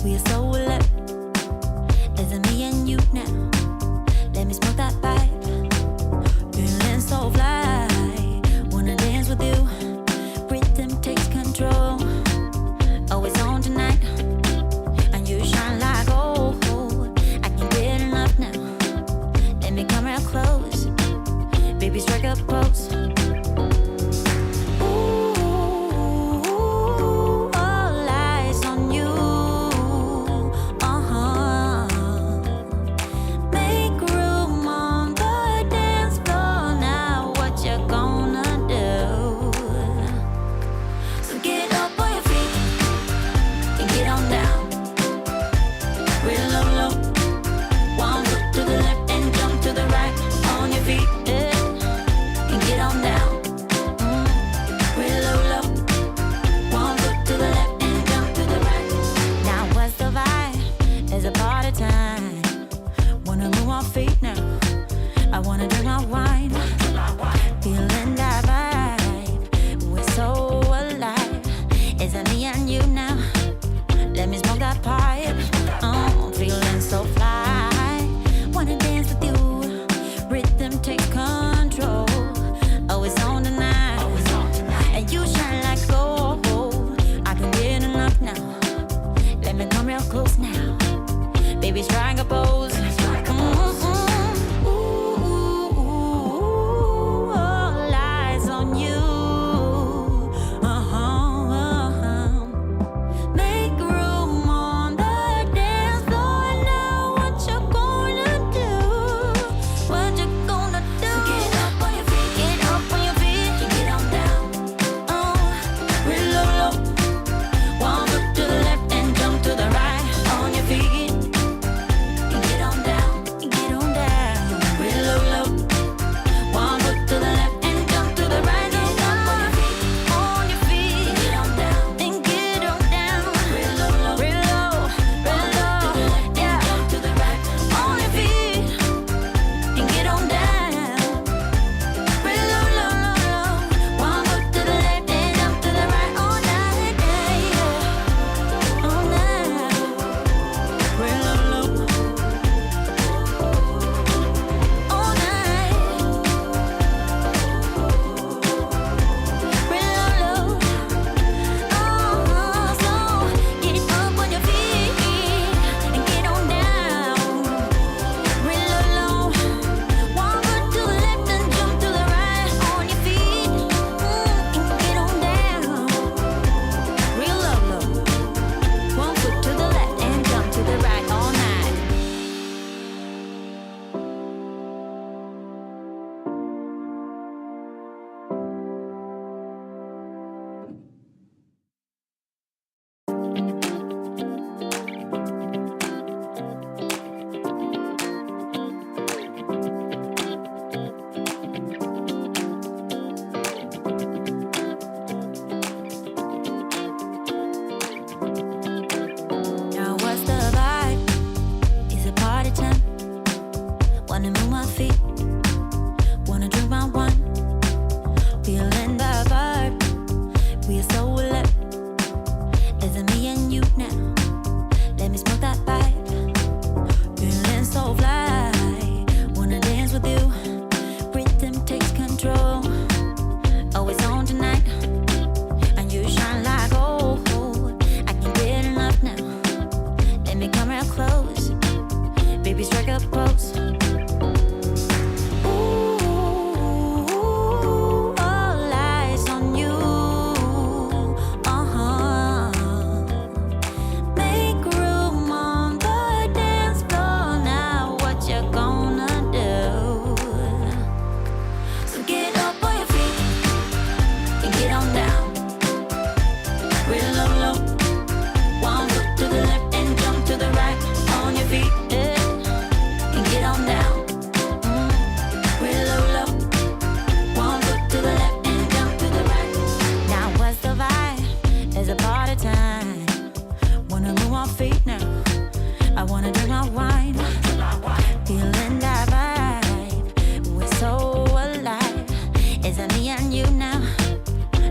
We are so alert. Is it me and you now? Let me smoke that pipe. Feeling so fly. Wanna dance with you. Rhythm takes control. Always on tonight. And you shine like gold. I can't get enough now. Let me come real close. Baby, strike a pose.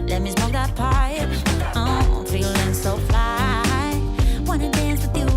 Let me smoke that pipe. Feeling so fly. Wanna dance with you.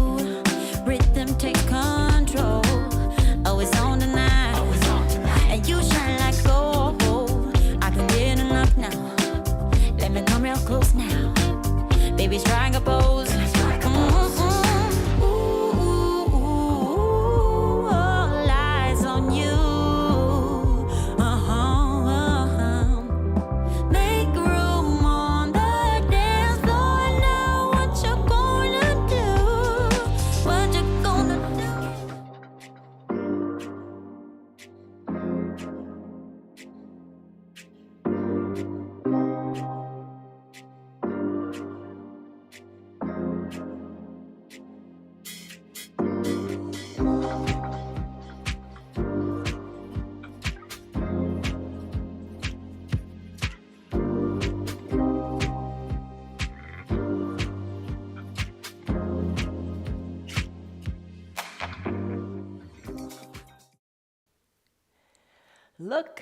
look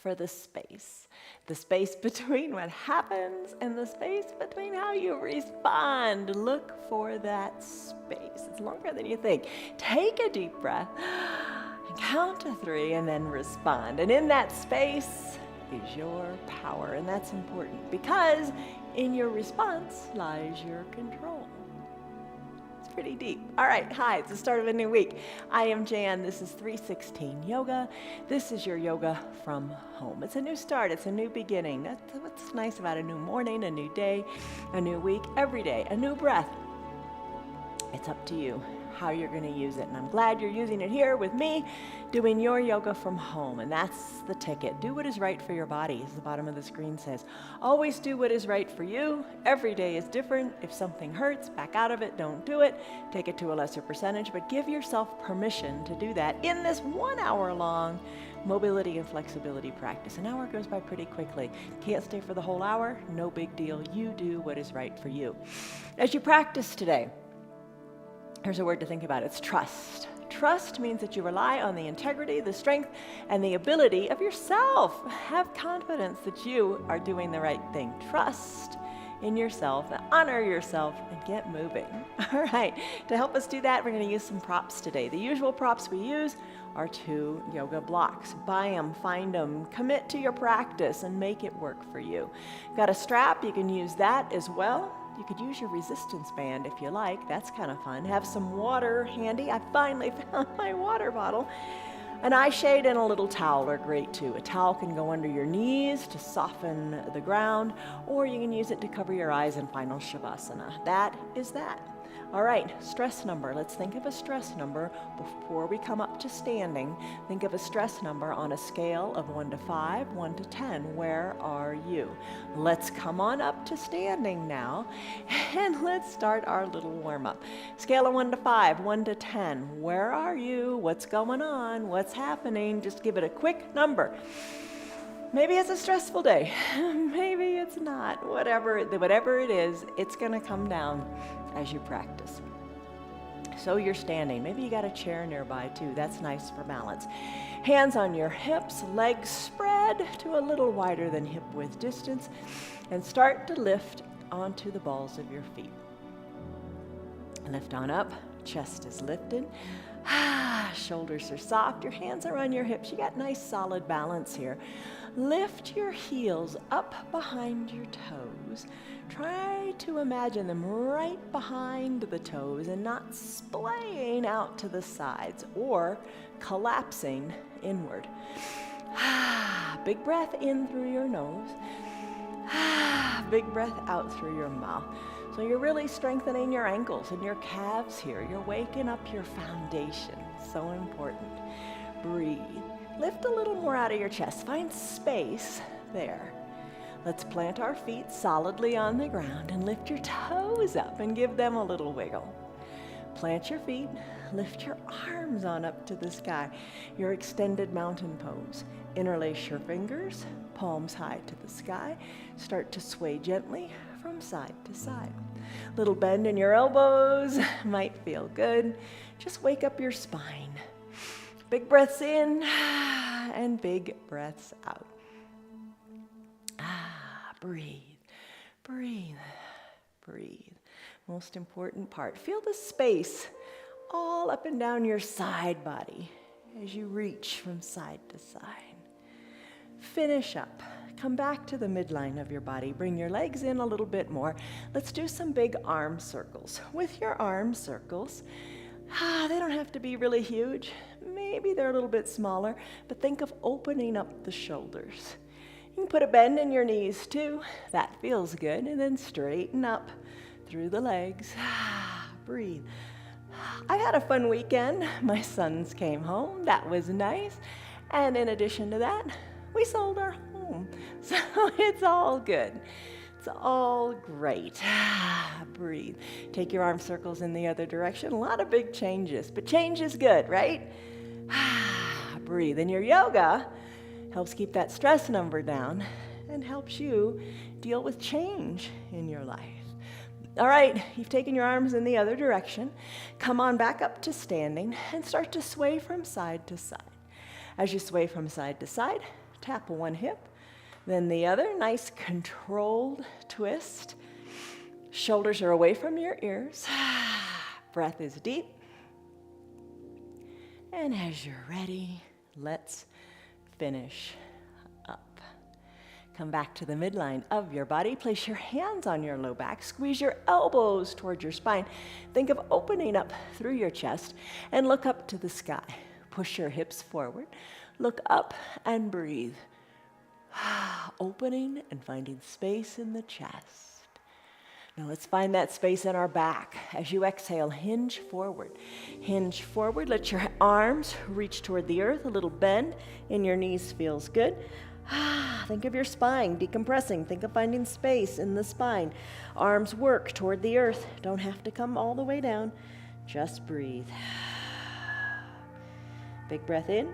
for the space between what happens and the space between how you respond. Look for that space. It's longer than you think. Take a deep breath, and count to 3, and then respond. And in that space is your power, and that's important because in your response lies your control. Pretty deep. All right, hi, it's the start of a new week. I am Jan, this is 316 Yoga. This is your yoga from home. It's a new start, it's a new beginning. That's what's nice about a new morning, a new day, a new week, every day, a new breath. It's up to you how you're going to use it, and I'm glad you're using it here with me, doing your yoga from home, and that's the ticket. Do what is right for your body, as the bottom of the screen says. Always do what is right for you. Every day is different. If something hurts, back out of it, don't do it. Take it to a lesser percentage, but give yourself permission to do that in this 1 hour long mobility and flexibility practice. An hour goes by pretty quickly. Can't stay for the whole hour? No big deal. You do what is right for you. As you practice today, here's a word to think about. It's trust. Trust means that you rely on the integrity, the strength, and the ability of yourself. Have confidence that you are doing the right thing. Trust in yourself, honor yourself, and get moving. All right, to help us do that, we're going to use some props today. The usual props we use are 2 yoga blocks. Buy them, find them, commit to your practice, and make it work for you. Got a strap, you can use that as well. You could use your resistance band if you like. That's kind of fun. Have some water handy. I finally found my water bottle. An eye shade and a little towel are great too. A towel can go under your knees to soften the ground, or you can use it to cover your eyes in final Shavasana. That is that. All right, stress number. Let's think of a stress number before we come up to standing. Think of a stress number on a scale of 1 to 5, 1 to 10. Where are you? Let's come on up to standing now, and let's start our little warm-up. Scale of 1 to 5, 1 to 10. Where are you? What's going on? What's happening? Just give it a quick number. Maybe it's a stressful day. Maybe it's not. Whatever it is, it's going to come down as you practice. So you're standing. Maybe you got a chair nearby too. That's nice for balance. Hands on your hips, legs spread to a little wider than hip width distance, and start to lift onto the balls of your feet. Lift on up. Chest is lifted. Shoulders are soft. Your hands are on your hips. You got nice solid balance here. Lift your heels up behind your toes. Try to imagine them right behind the toes and not splaying out to the sides or collapsing inward. Big breath in through your nose. Big breath out through your mouth. So you're really strengthening your ankles and your calves here. You're waking up your foundation. So important. Breathe. Lift a little more out of your chest. Find space there. Let's plant our feet solidly on the ground and lift your toes up and give them a little wiggle. Plant your feet, lift your arms on up to the sky, your extended mountain pose. Interlace your fingers, palms high to the sky. Start to sway gently from side to side. Little bend in your elbows might feel good. Just wake up your spine. Big breaths in and big breaths out. Breathe, breathe, breathe. Most important part. Feel the space all up and down your side body as you reach from side to side. Finish up. Come back to the midline of your body. Bring your legs in a little bit more. Let's do some big arm circles. With your arm circles, they don't have to be really huge. Maybe they're a little bit smaller, but think of opening up the shoulders. You can put a bend in your knees too. That feels good. And then straighten up through the legs. Breathe. I had a fun weekend. My sons came home. That was nice. And in addition to that, we sold our home. So it's all good. It's all great. Breathe. Take your arm circles in the other direction. A lot of big changes, but change is good, right? Breathe. And your yoga helps keep that stress number down and helps you deal with change in your life. All right, you've taken your arms in the other direction. Come on back up to standing and start to sway from side to side. As you sway from side to side, tap one hip, then the other. Nice controlled twist. Shoulders are away from your ears. Breath is deep. And as you're ready, let's finish up. Come back to the midline of your body. Place your hands on your low back. Squeeze your elbows towards your spine. Think of opening up through your chest and look up to the sky. Push your hips forward. Look up and breathe. Opening and finding space in the chest. Now let's find that space in our back. As you exhale, hinge forward. Hinge forward. Let your arms reach toward the earth. A little bend in your knees feels good. Think of your spine decompressing. Think of finding space in the spine. Arms work toward the earth. Don't have to come all the way down. Just breathe. Big breath in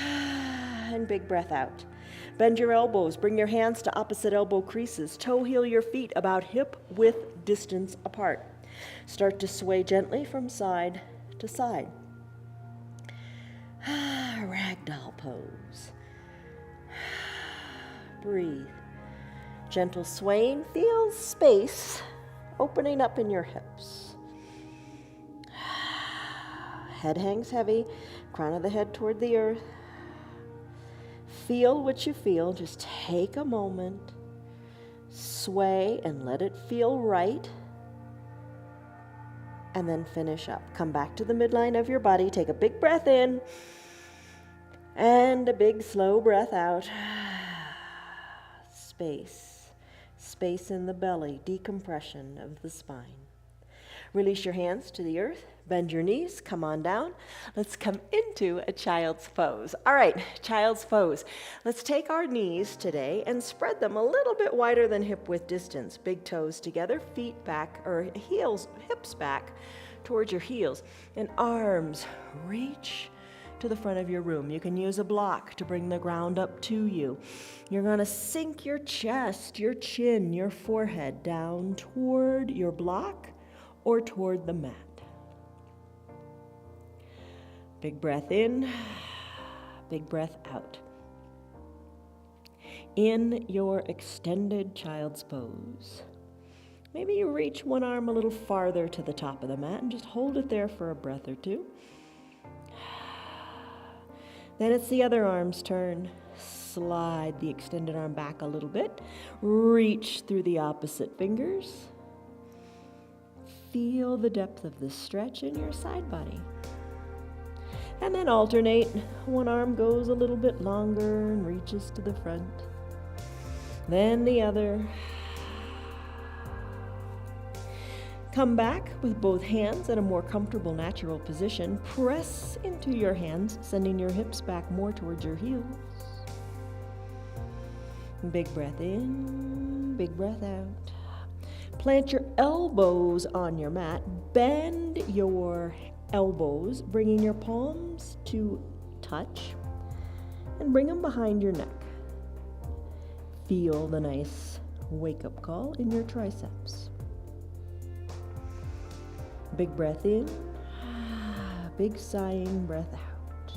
and big breath out. Bend your elbows. Bring your hands to opposite elbow creases. Toe heel your feet about hip width distance apart. Start to sway gently from side to side. Ragdoll pose. Breathe. Gentle swaying. Feel space opening up in your hips. Head hangs heavy. Crown of the head toward the earth. Feel what you feel. Just take a moment. Sway and let it feel right. And then finish up. Come back to the midline of your body. Take a big breath in. And a big slow breath out. Space. Space in the belly. Decompression of the spine. Release your hands to the earth. Bend your knees. Come on down. Let's come into a child's pose. All right, child's pose. Let's take our knees today and spread them a little bit wider than hip width distance. Big toes together, feet back, or hips back towards your heels. And arms reach to the front of your room. You can use a block to bring the ground up to you. You're going to sink your chest, your chin, your forehead down toward your block or toward the mat. Big breath in, big breath out. In your extended child's pose, maybe you reach one arm a little farther to the top of the mat and just hold it there for a breath or two. Then it's the other arm's turn. Slide the extended arm back a little bit. Reach through the opposite fingers. Feel the depth of the stretch in your side body. And then alternate. One arm goes a little bit longer and reaches to the front. Then the other. Come back with both hands in a more comfortable, natural position. Press into your hands, sending your hips back more towards your heels. Big breath in, big breath out. Plant your elbows on your mat. Bend your elbows, bringing your palms to touch, and bring them behind your neck. Feel the nice wake-up call in your triceps. Big breath in, big sighing breath out.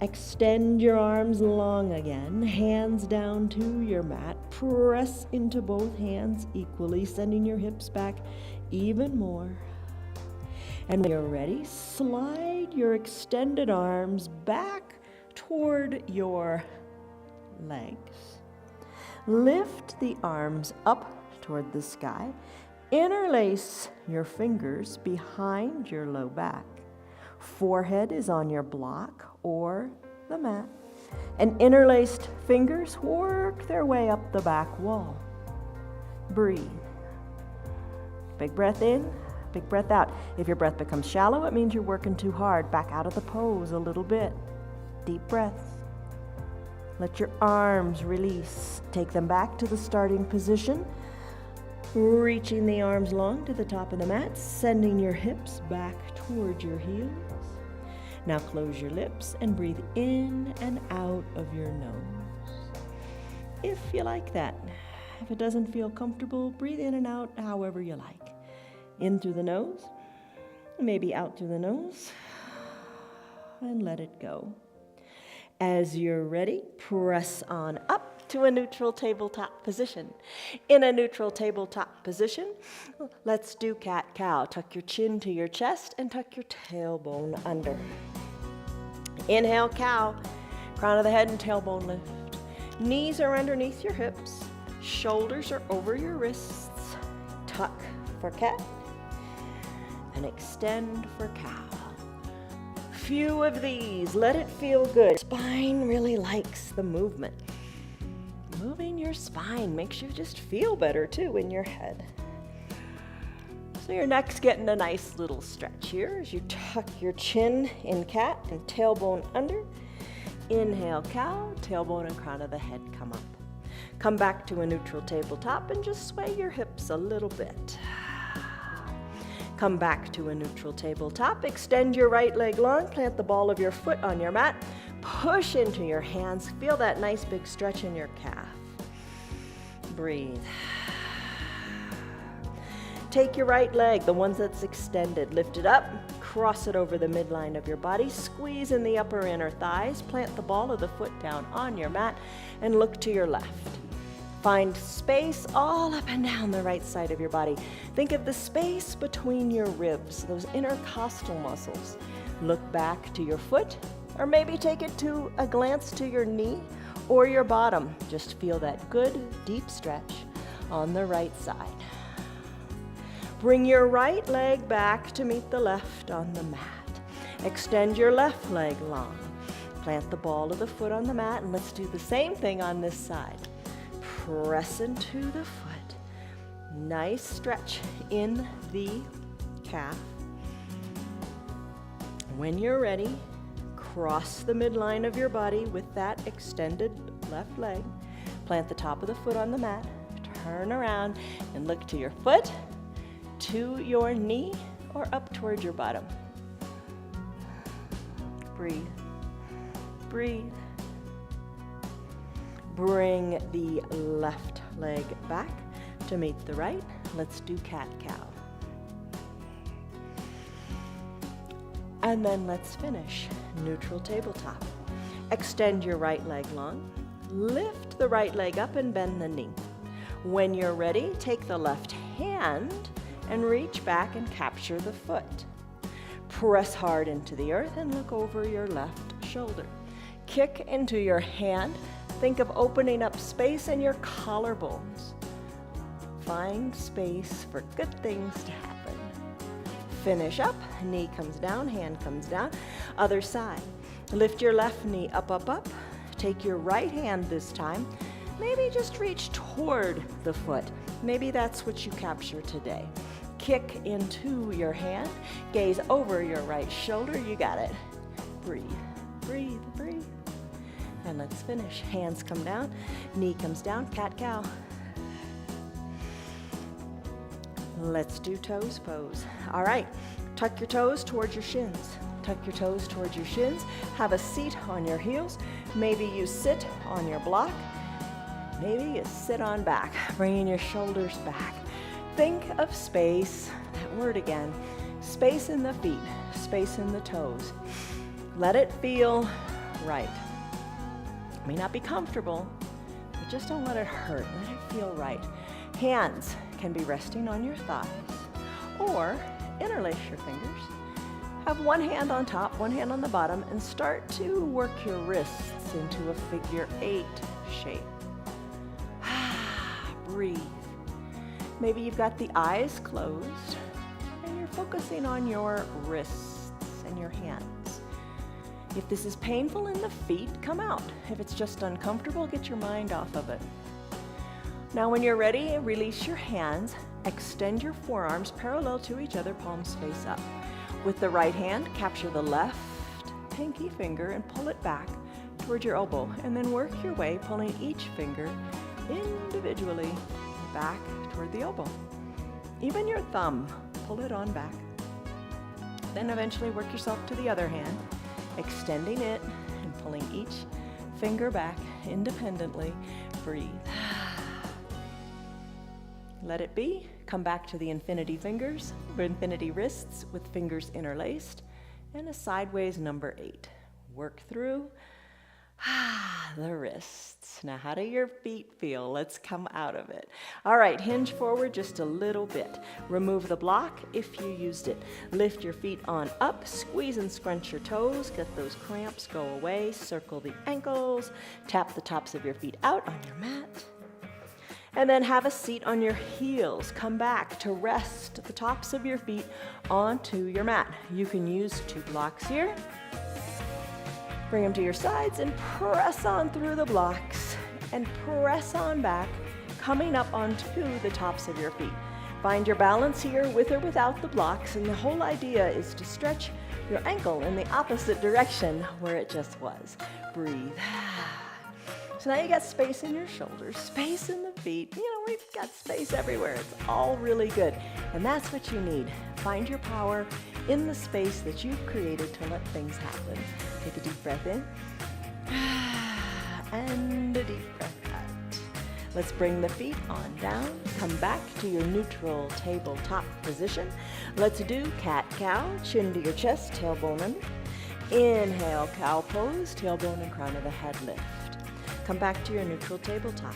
Extend your arms long again, hands down to your mat. Press into both hands equally, sending your hips back even more. And when you're ready, slide your extended arms back toward your legs. Lift the arms up toward the sky. Interlace your fingers behind your low back. Forehead is on your block or the mat. And interlaced fingers work their way up the back wall. Breathe. Big breath in. Big breath out. If your breath becomes shallow, it means you're working too hard. Back out of the pose a little bit. Deep breaths. Let your arms release. Take them back to the starting position. Reaching the arms long to the top of the mat, sending your hips back toward your heels. Now close your lips and breathe in and out of your nose. If you like that. If it doesn't feel comfortable, breathe in and out however you like. In through the nose, maybe out through the nose. and let it go. As you're ready, press on up to a neutral tabletop position. In a neutral tabletop position, let's do cat-cow. Tuck your chin to your chest and tuck your tailbone under. Inhale, cow, crown of the head and tailbone lift. Knees are underneath your hips, shoulders are over your wrists. Tuck for cat and extend for cow. Few of these, let it feel good. Spine really likes the movement. Moving your spine makes you just feel better too in your head. So your neck's getting a nice little stretch here as you tuck your chin in cat and tailbone under. Inhale, cow, tailbone and crown of the head come up. Come back to a neutral tabletop and just sway your hips a little bit. Come back to a neutral tabletop. Extend your right leg long. Plant the ball of your foot on your mat. Push into your hands. Feel that nice big stretch in your calf. Breathe. Take your right leg, the one that's extended, lift it up, cross it over the midline of your body, squeeze in the upper inner thighs, plant the ball of the foot down on your mat, and look to your left. Find space all up and down the right side of your body. Think of the space between your ribs, those intercostal muscles. Look back to your foot, or maybe take it to a glance to your knee or your bottom. Just feel that good, deep stretch on the right side. Bring your right leg back to meet the left on the mat. Extend your left leg long. Plant the ball of the foot on the mat, and let's do the same thing on this side. Press into the foot. Nice stretch in the calf. When you're ready, cross the midline of your body with that extended left leg. Plant the top of the foot on the mat. Turn around and look to your foot, to your knee, or up toward your bottom. Breathe. Breathe. Bring the left leg back to meet the right. Let's do cat-cow. And then let's finish neutral tabletop. Extend your right leg long. Lift the right leg up and bend the knee. When you're ready, take the left hand and reach back and capture the foot. Press hard into the earth and look over your left shoulder. Kick into your hand. Think of opening up space in your collarbones. Find space for good things to happen. Finish up, knee comes down, hand comes down. Other side. Lift your left knee up, up, up. Take your right hand this time. Maybe just reach toward the foot. Maybe that's what you capture today. Kick into your hand, gaze over your right shoulder. You got it. Breathe, breathe, breathe. And let's finish. Hands come down, knee comes down, cat-cow. Let's do toes pose. All right, tuck your toes towards your shins. Tuck your toes towards your shins. Have a seat on your heels. Maybe you sit on your block. Maybe you sit on back, bringing your shoulders back. Think of space, that word again, space in the feet, space in the toes. Let it feel right. It may not be comfortable, but just don't let it hurt. Let it feel right. Hands can be resting on your thighs, or interlace your fingers. Have one hand on top, one hand on the bottom, and start to work your wrists into a figure 8 shape. Breathe. Maybe you've got the eyes closed and you're focusing on your wrists and your hands. If this is painful in the feet, come out. If it's just uncomfortable, get your mind off of it. Now when you're ready, release your hands. Extend your forearms parallel to each other, palms face up. With the right hand, capture the left pinky finger and pull it back toward your elbow. And then work your way, pulling each finger individually back toward the elbow. Even your thumb, pull it on back. Then eventually work yourself to the other hand, extending it and pulling each finger back independently. Breathe. Let it be. Come back to the infinity fingers or infinity wrists with fingers interlaced and a sideways number 8. Work through the wrists. Now, how do your feet feel? Let's come out of it. All right, hinge forward just a little bit. Remove the block if you used it. Lift your feet on up, squeeze and scrunch your toes. Get those cramps, go away. Circle the ankles. Tap the tops of your feet out on your mat. And then have a seat on your heels. Come back to rest the tops of your feet onto your mat. You can use 2 blocks here. Bring them to your sides and press on through the blocks and press on back, coming up onto the tops of your feet. Find your balance here with or without the blocks, and the whole idea is to stretch your ankle in the opposite direction where it just was. Breathe. So now you got space in your shoulders, space in the feet. You know, we've got space everywhere. It's all really good. And that's what you need. Find your power in the space that you've created to let things happen. Take a deep breath in and a deep breath out. Let's bring the feet on down. Come back to your neutral tabletop position. Let's do cat-cow, chin to your chest, tailbone under. Inhale, cow pose, tailbone and crown of the head lift. Come back to your neutral tabletop.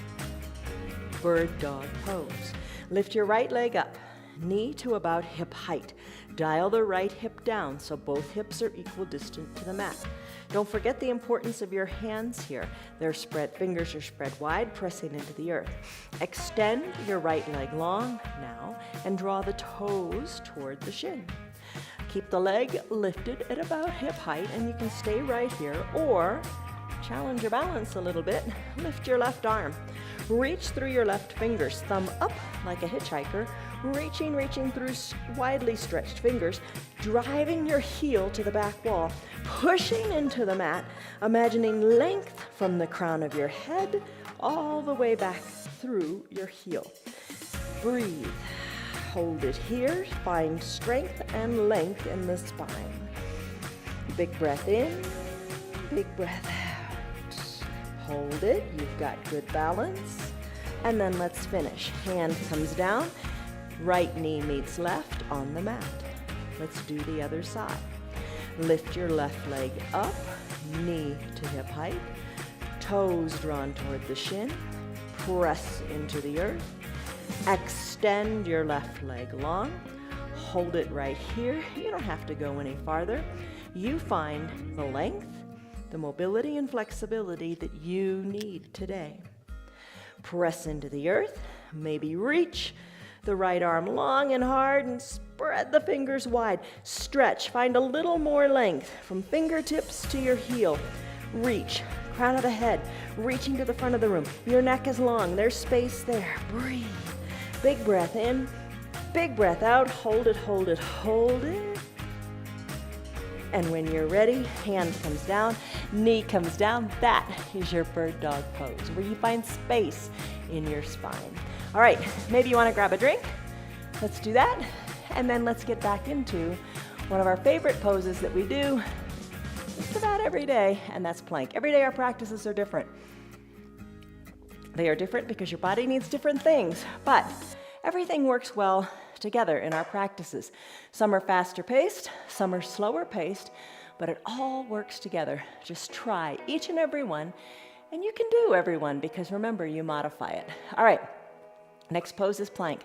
Bird dog pose. Lift your right leg up, knee to about hip height. Dial the right hip down so both hips are equal distant to the mat. Don't forget the importance of your hands here. Fingers are spread wide, pressing into the earth. Extend your right leg long now and draw the toes toward the shin. Keep the leg lifted at about hip height, and you can stay right here, or challenge your balance a little bit. Lift your left arm. Reach through your left fingers, thumb up like a hitchhiker, reaching through widely stretched fingers, driving your heel to the back wall, pushing into the mat, imagining length from the crown of your head all the way back through your heel. Breathe. Hold it here. Find strength and length in the spine. Big breath in, big breath out. Hold it, you've got good balance. And then let's finish. Hand comes down, right knee meets left on the mat. Let's do the other side. Lift your left leg up, knee to hip height, toes drawn toward the shin, press into the earth. Extend your left leg long, hold it right here. You don't have to go any farther. You find the length, the mobility and flexibility that you need today. Press into the earth, maybe reach the right arm long and hard and spread the fingers wide. Stretch, find a little more length from fingertips to your heel. Reach, crown of the head, reaching to the front of the room. Your neck is long, there's space there. Breathe. Big breath in, big breath out. Hold it, hold it, hold it. And when you're ready, hand comes down, knee comes down. That is your bird dog pose, where you find space in your spine. All right, maybe you want to grab a drink. Let's do that. And then let's get back into one of our favorite poses that we do just about every day, and that's plank. Every day our practices are different. They are different because your body needs different things, but everything works well together in our practices. Some are faster paced, some are slower paced, but it all works together. Just try each and every one, and you can do every one because remember, you modify it. All right, next pose is plank.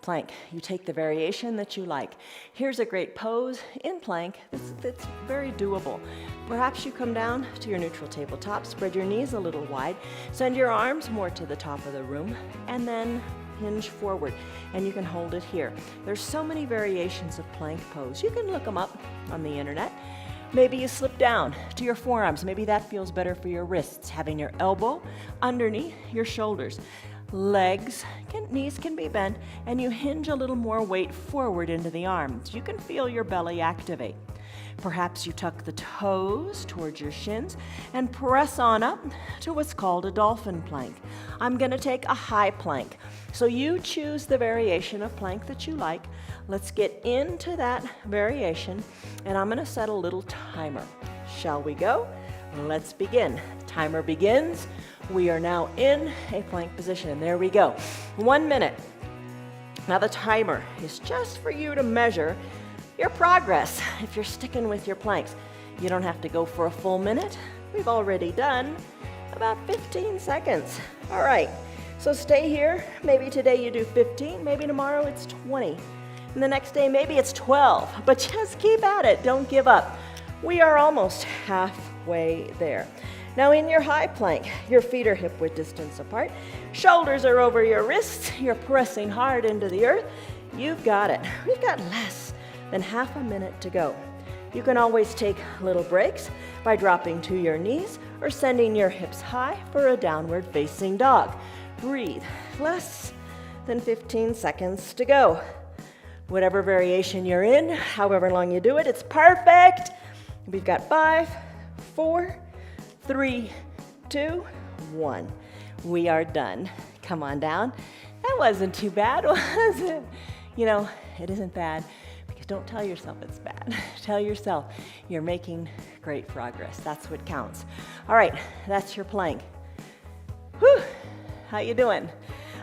Plank, you take the variation that you like. Here's a great pose in plank that's very doable. Perhaps you come down to your neutral tabletop, spread your knees a little wide, send your arms more to the top of the room, and then hinge forward, and you can hold it here. There's so many variations of plank pose. You can look them up on the internet. Maybe you slip down to your forearms. Maybe that feels better for your wrists, having your elbow underneath your shoulders. Knees can be bent, and you hinge a little more weight forward into the arms. You can feel your belly activate. Perhaps you tuck the toes towards your shins and press on up to what's called a dolphin plank. I'm going to take a high plank. So you choose the variation of plank that you like. Let's get into that variation, and I'm going to set a little timer. Shall we go? Let's begin. Timer begins. We are now in a plank position. There we go. 1 minute. Now the timer is just for you to measure your progress if you're sticking with your planks. You don't have to go for a full minute. We've already done about 15 seconds. All right, so stay here. Maybe today you do 15, maybe tomorrow it's 20. And the next day maybe it's 12, but just keep at it, don't give up. We are almost halfway there. Now in your high plank, your feet are hip-width distance apart, shoulders are over your wrists, you're pressing hard into the earth. You've got it. We've got less than half a minute to go. You can always take little breaks by dropping to your knees or sending your hips high for a downward facing dog. Breathe. Less than 15 seconds to go. Whatever variation you're in, however long you do it, it's perfect. We've got 5, 4, 3, 2, 1. We are done. Come on down. That wasn't too bad, was it? You know, it isn't bad because don't tell yourself it's bad. Tell yourself you're making great progress. That's what counts. All right, that's your plank. Whew, how you doing?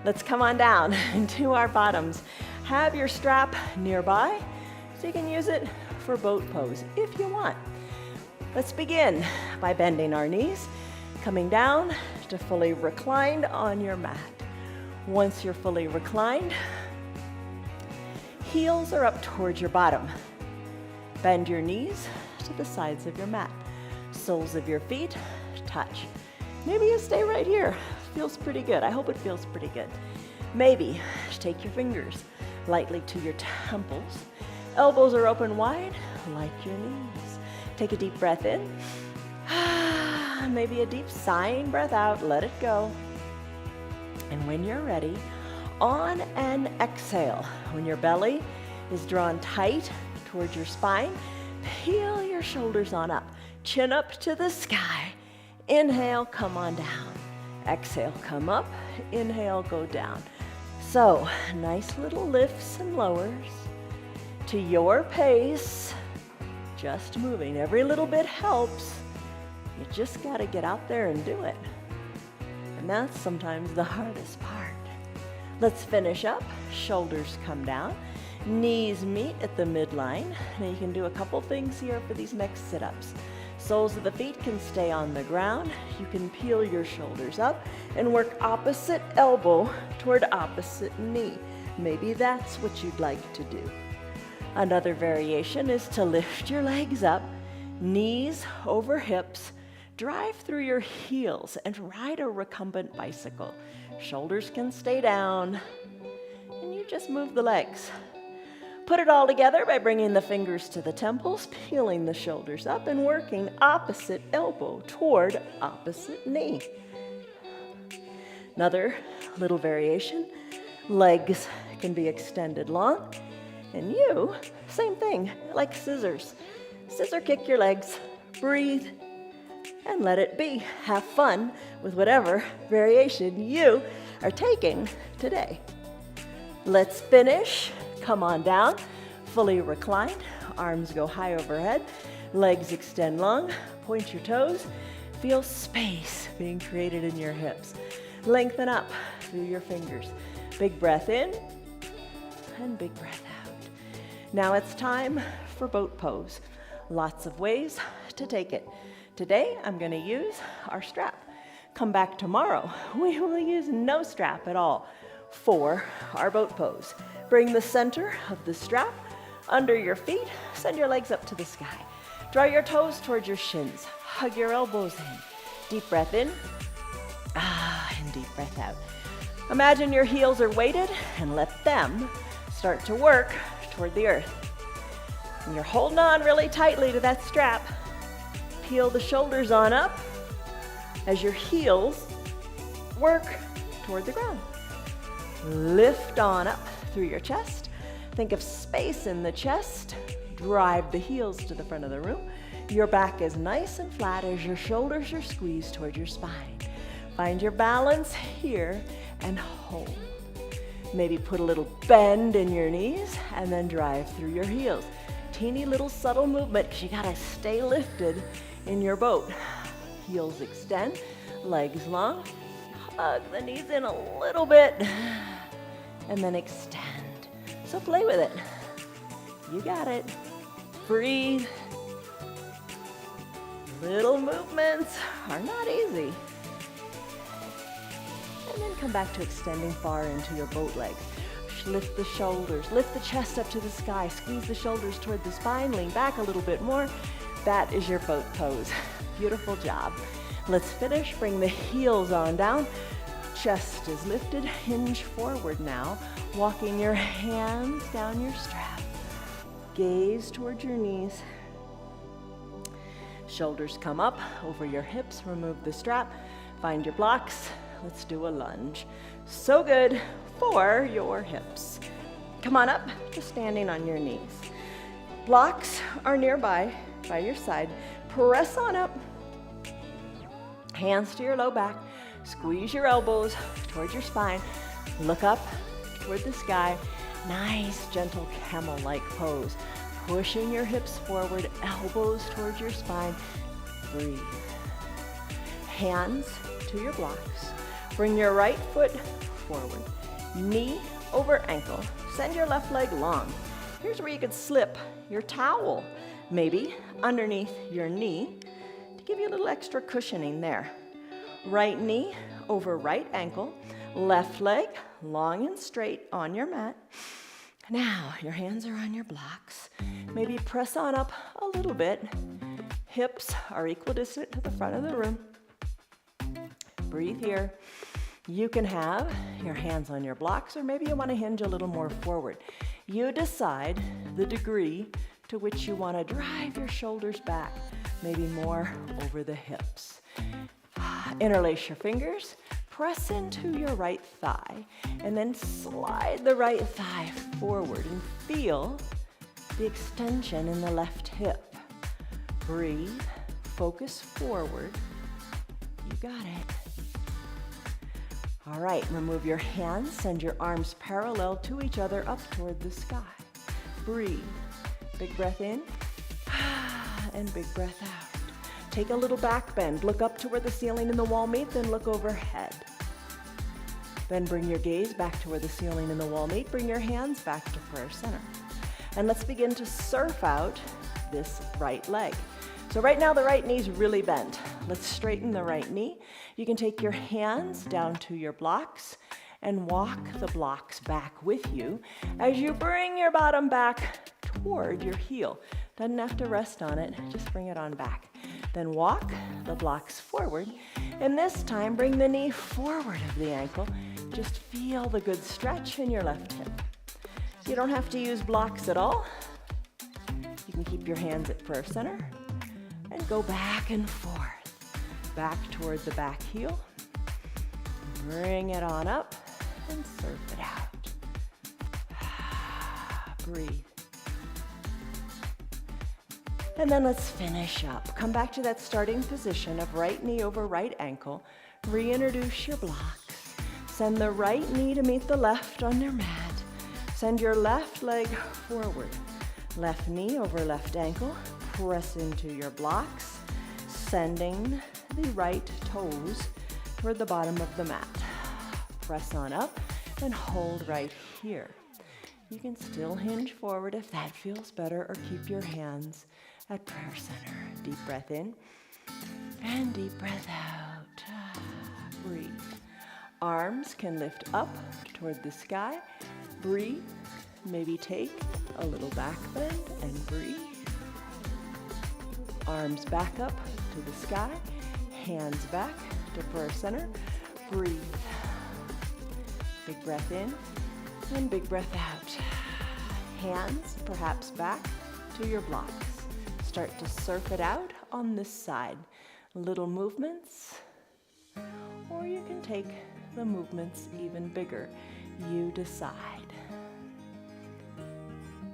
Let's come on down into our bottoms. Have your strap nearby so you can use it for boat pose if you want. Let's begin by bending our knees, coming down to fully reclined on your mat. Once you're fully reclined, heels are up towards your bottom. Bend your knees to the sides of your mat. Soles of your feet touch. Maybe you stay right here. Feels pretty good. I hope it feels pretty good. Maybe take your fingers lightly to your temples. Elbows are open wide, like your knees. Take a deep breath in. Maybe a deep sighing breath out. Let it go. And when you're ready, on an exhale, when your belly is drawn tight towards your spine, peel your shoulders on up. Chin up to the sky. Inhale, come on down. Exhale, come up. Inhale, go down. So, nice little lifts and lowers to your pace. Just moving. Every little bit helps. You just got to get out there and do it. And that's sometimes the hardest part. Let's finish up. Shoulders come down. Knees meet at the midline. Now you can do a couple things here for these next sit-ups. Soles of the feet can stay on the ground. You can peel your shoulders up and work opposite elbow toward opposite knee. Maybe that's what you'd like to do. Another variation is to lift your legs up, knees over hips, drive through your heels and ride a recumbent bicycle. Shoulders can stay down and you just move the legs. Put it all together by bringing the fingers to the temples, peeling the shoulders up, and working opposite elbow toward opposite knee. Another little variation, legs can be extended long, and you, same thing, like scissors. Scissor kick your legs, breathe, and let it be. Have fun with whatever variation you are taking today. Let's finish. Come on down, fully reclined, arms go high overhead, legs extend long, point your toes, feel space being created in your hips. Lengthen up through your fingers. Big breath in and big breath out. Now it's time for boat pose. Lots of ways to take it. Today I'm going to use our strap. Come back tomorrow, we will use no strap at all for our boat pose. Bring the center of the strap under your feet. Send your legs up to the sky. Draw your toes towards your shins. Hug your elbows in. Deep breath in. And deep breath out. Imagine your heels are weighted and let them start to work toward the earth. And you're holding on really tightly to that strap. Peel the shoulders on up as your heels work toward the ground. Lift on up through your chest. Think of space in the chest. Drive the heels to the front of the room. Your back is nice and flat as your shoulders are squeezed toward your spine. Find your balance here and hold. Maybe put a little bend in your knees and then drive through your heels. Teeny little subtle movement because you gotta stay lifted in your boat. Heels extend, legs long. Hug the knees in a little bit and then extend. So play with it. You got it. Breathe. Little movements are not easy. And then come back to extending far into your boat legs. Lift the shoulders, lift the chest up to the sky, squeeze the shoulders toward the spine, lean back a little bit more. That is your boat pose. Beautiful job. Let's finish, bring the heels on down. Chest is lifted, hinge forward now, walking your hands down your strap. Gaze towards your knees. Shoulders come up over your hips, remove the strap, find your blocks. Let's do a lunge. So good for your hips. Come on up to standing on your knees. Blocks are nearby by your side. Press on up. Hands to your low back. Squeeze your elbows towards your spine. Look up toward the sky. Nice, gentle camel-like pose. Pushing your hips forward, elbows towards your spine. Breathe. Hands to your blocks. Bring your right foot forward. Knee over ankle. Send your left leg long. Here's where you could slip your towel, maybe underneath your knee to give you a little extra cushioning there. Right knee over right ankle. Left leg long and straight on your mat. Now your hands are on your blocks. Maybe press on up a little bit. Hips are equidistant to the front of the room. Breathe here. You can have your hands on your blocks, or maybe you want to hinge a little more forward. You decide the degree to which you want to drive your shoulders back, maybe more over the hips. Interlace your fingers, press into your right thigh, and then slide the right thigh forward and feel the extension in the left hip. Breathe, focus forward. You got it. All right, remove your hands, send your arms parallel to each other up toward the sky. Breathe. Big breath in, and big breath out. Take a little back bend. Look up to where the ceiling and the wall meet, then look overhead. Then bring your gaze back to where the ceiling and the wall meet. Bring your hands back to prayer center. And let's begin to surf out this right leg. So right now the right knee's really bent. Let's straighten the right knee. You can take your hands down to your blocks and walk the blocks back with you as you bring your bottom back toward your heel. Doesn't have to rest on it, just bring it on back. Then walk the blocks forward, and this time bring the knee forward of the ankle. Just feel the good stretch in your left hip. You don't have to use blocks at all. You can keep your hands at prayer center and go back and forth, back toward the back heel. Bring it on up and surf it out. Breathe. And then let's finish up. Come back to that starting position of right knee over right ankle. Reintroduce your blocks. Send the right knee to meet the left on your mat. Send your left leg forward. Left knee over left ankle. Press into your blocks, sending the right toes toward the bottom of the mat. Press on up and hold right here. You can still hinge forward if that feels better, or keep your hands at prayer center. Deep breath in and deep breath out. Breathe. Arms can lift up toward the sky. Breathe. Maybe take a little back bend and breathe. Arms back up to the sky. Hands back to prayer center. Breathe. Big breath in and big breath out. Hands perhaps back to your blocks. Start to surf it out on this side. Little movements, or you can take the movements even bigger. You decide.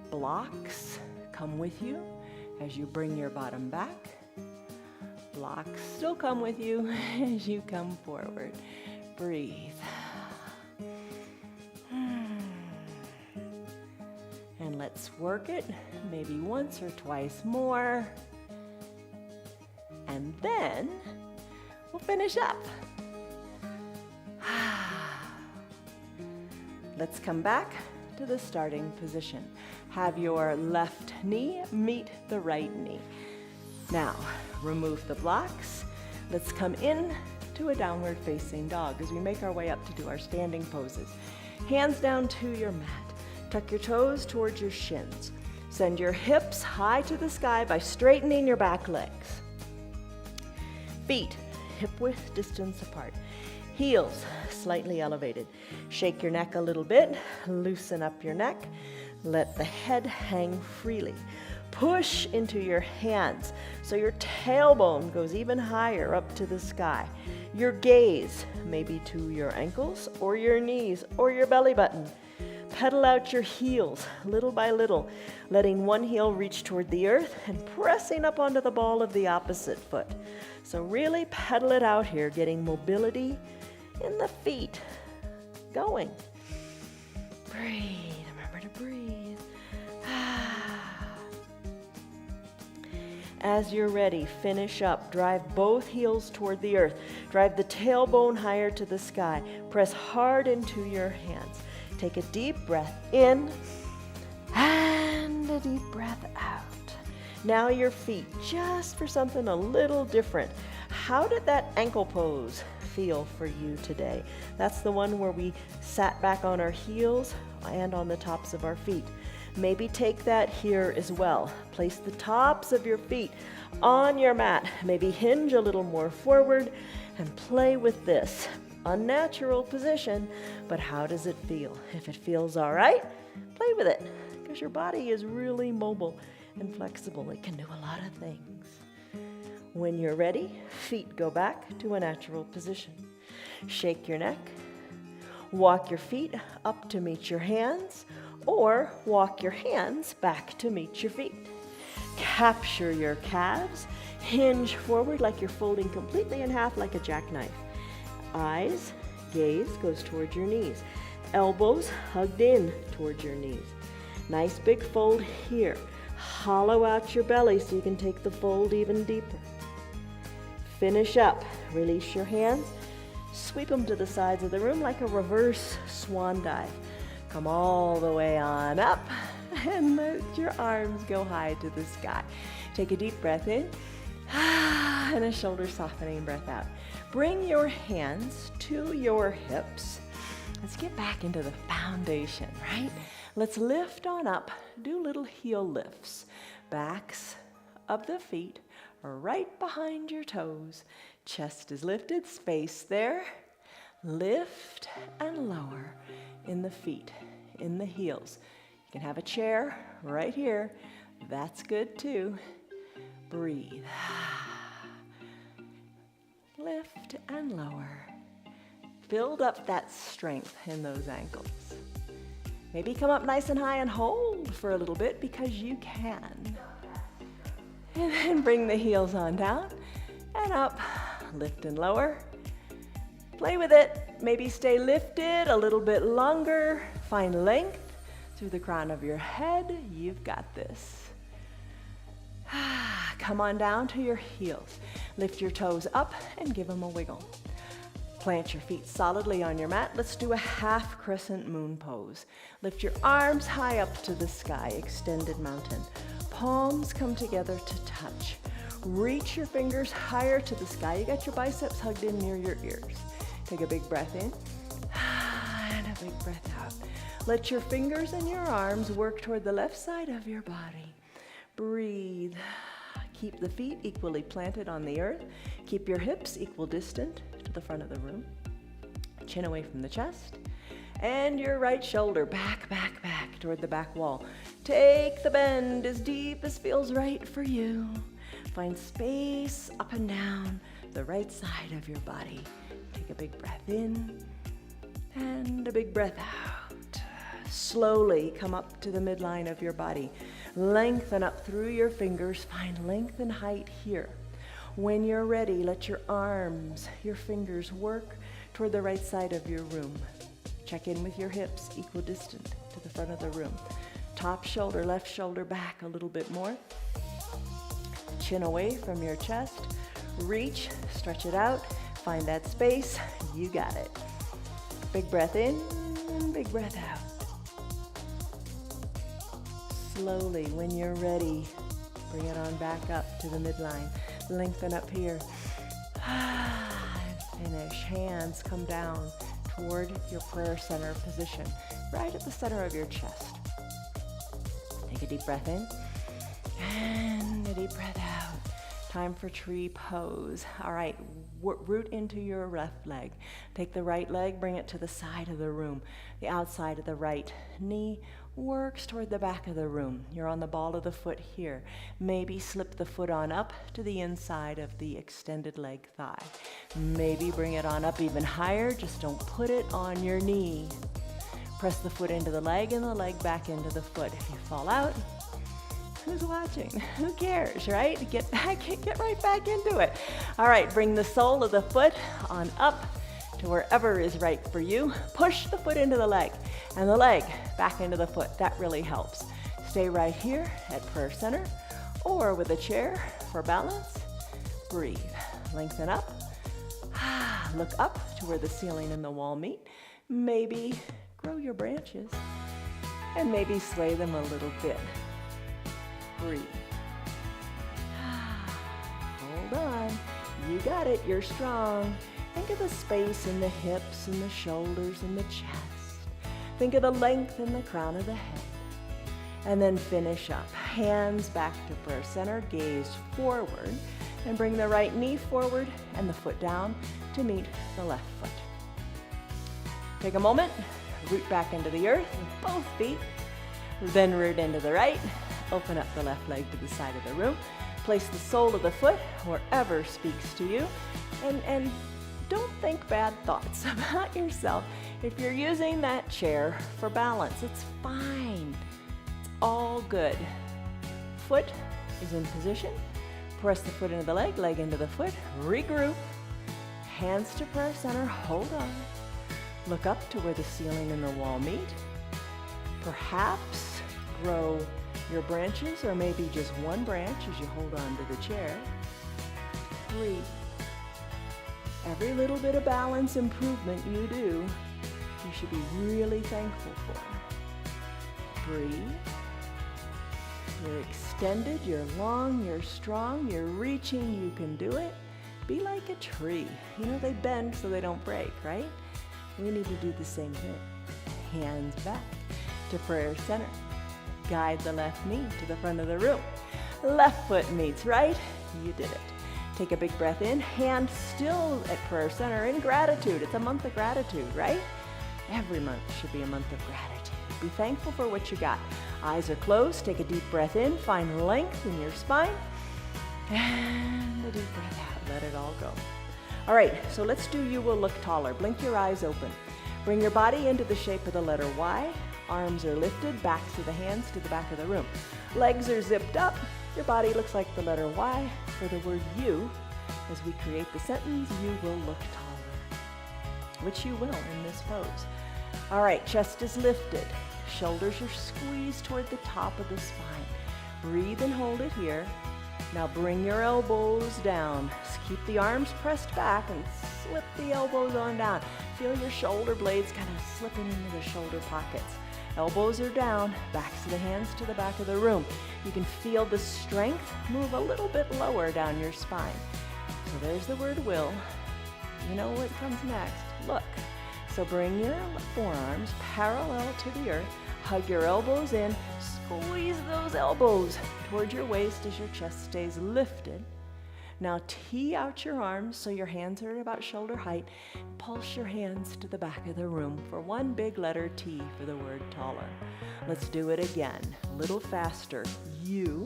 Blocks come with you as you bring your bottom back. Blocks still come with you as you come forward. Breathe. And let's work it maybe once or twice more. And then we'll finish up. Let's come back to the starting position. Have your left knee meet the right knee. Now, remove the blocks. Let's come in to a downward facing dog as we make our way up to do our standing poses. Hands down to your mat. Tuck your toes towards your shins. Send your hips high to the sky by straightening your back legs. Feet hip-width distance apart. Heels slightly elevated. Shake your neck a little bit. Loosen up your neck. Let the head hang freely. Push into your hands so your tailbone goes even higher up to the sky. Your gaze may be to your ankles or your knees or your belly button. Pedal out your heels little by little, letting one heel reach toward the earth and pressing up onto the ball of the opposite foot. So really pedal it out here, getting mobility in the feet. Going. Breathe. Remember to breathe. As you're ready, finish up. Drive both heels toward the earth. Drive the tailbone higher to the sky. Press hard into your hands. Take a deep breath in and a deep breath out. Now your feet, just for something a little different. How did that ankle pose feel for you today? That's the one where we sat back on our heels and on the tops of our feet. Maybe take that here as well. Place the tops of your feet on your mat. Maybe hinge a little more forward and play with this. Unnatural position, but how does it feel? If it feels all right, play with it, because your body is really mobile and flexible. It can do a lot of things. When you're ready, feet go back to a natural position. Shake your neck. Walk your feet up to meet your hands, or walk your hands back to meet your feet. Capture your calves. Hinge forward like you're folding completely in half like a jackknife. Eyes, gaze goes towards your knees. Elbows hugged in towards your knees. Nice big fold here. Hollow out your belly so you can take the fold even deeper. Finish up. Release your hands. Sweep them to the sides of the room like a reverse swan dive. Come all the way on up and let your arms go high to the sky. Take a deep breath in and a shoulder softening breath out. Bring your hands to your hips. Let's get back into the foundation, right? Let's lift on up. Do little heel lifts. Backs of the feet are right behind your toes. Chest is lifted, space there. Lift and lower in the feet, in the heels. You can have a chair right here. That's good too. Breathe. Lift and lower. Build up that strength in those ankles. Maybe come up nice and high and hold for a little bit because you can. And then bring the heels on down and up. Lift and lower. Play with it. Maybe stay lifted a little bit longer. Find length through the crown of your head. You've got this. Come on down to your heels. Lift your toes up and give them a wiggle. Plant your feet solidly on your mat. Let's do a half crescent moon pose. Lift your arms high up to the sky, extended mountain. Palms come together to touch. Reach your fingers higher to the sky. You got your biceps hugged in near your ears. Take a big breath in and a big breath out. Let your fingers and your arms work toward the left side of your body. Breathe. Keep the feet equally planted on the earth. Keep your hips equal distant to the front of the room. Chin away from the chest. And your right shoulder back toward the back wall. Take the bend as deep as feels right for you. Find space up and down the right side of your body. Take a big breath in and a big breath out. Slowly come up to the midline of your body. Lengthen up through your fingers. Find length and height here. When you're ready, let your arms, your fingers work toward the right side of your room. Check in with your hips, equal distant to the front of the room. Top shoulder, left shoulder back a little bit more. Chin away from your chest. Reach, stretch it out. Find that space. You got it. Big breath in, big breath out. slowly. When you're ready, bring it on back up to the midline. Lengthen up here. Finish. Hands come down toward your prayer center position, right at the center of your chest. Take a deep breath in and a deep breath out. Time for tree pose. All right, root into your left leg. Take the right leg, bring it to the side of the room. The outside of the right knee works toward the back of the room. You're on the ball of the foot here. Maybe slip the foot on up to the inside of the extended leg thigh. Maybe bring it on up even higher. Just don't put it on your knee. Press the foot into the leg and the leg back into the foot. If you fall out, who's watching? Who cares, right? Get right back into it. All right, bring the sole of the foot on up to wherever is right for you. Push the foot into the leg and the leg back into the foot. That really helps. Stay right here at prayer center or with a chair for balance. Breathe. Lengthen up. Look up to where the ceiling and the wall meet. Maybe grow your branches and maybe sway them a little bit. Breathe. Hold on. You got it. You're strong. Think of the space in the hips and the shoulders and the chest. Think of the length in the crown of the head. And then finish up. Hands back to prayer center. Gaze forward. And bring the right knee forward and the foot down to meet the left foot. Take a moment. Root back into the earth with both feet. Then root into the right. Open up the left leg to the side of the room. Place the sole of the foot wherever speaks to you. And don't think bad thoughts about yourself. If you're using that chair for balance, it's fine. It's all good. Foot is in position. Press the foot into the leg, leg into the foot. Regroup. Hands to prayer center. Hold on. Look up to where the ceiling and the wall meet. Perhaps grow your branches, or maybe just one branch as you hold on to the chair. Breathe. Every little bit of balance improvement you do, you should be really thankful for. Breathe. You're extended, you're long, you're strong, you're reaching, you can do it. Be like a tree. You know, they bend so they don't break, right? We need to do the same thing. Hands back to prayer center. Guide the left knee to the front of the room. Left foot meets right. You did it. Take a big breath in. Hand still at prayer center in gratitude. It's a month of gratitude, right? Every month should be a month of gratitude. Be thankful for what you got. Eyes are closed. Take a deep breath in. Find length in your spine. And a deep breath out. Let it all go. All right, so let's do You Will Look Taller. Blink your eyes open. Bring your body into the shape of the letter Y. Arms are lifted, backs of the hands to the back of the room. Legs are zipped up. Your body looks like the letter Y for the word you. As we create the sentence, you will look taller, which you will in this pose. All right, chest is lifted. Shoulders are squeezed toward the top of the spine. Breathe and hold it here. Now bring your elbows down. Keep the arms pressed back and slip the elbows on down. Feel your shoulder blades kind of slipping into the shoulder pockets. Elbows are down, backs of the hands to the back of the room. You can feel the strength move a little bit lower down your spine. So there's the word will. You know what comes next. Look. So bring your forearms parallel to the earth. Hug your elbows in. Squeeze those elbows toward your waist as your chest stays lifted. Now tee out your arms so your hands are at about shoulder height. Pulse your hands to the back of the room for one big letter T for the word taller. Let's do it again, a little faster. You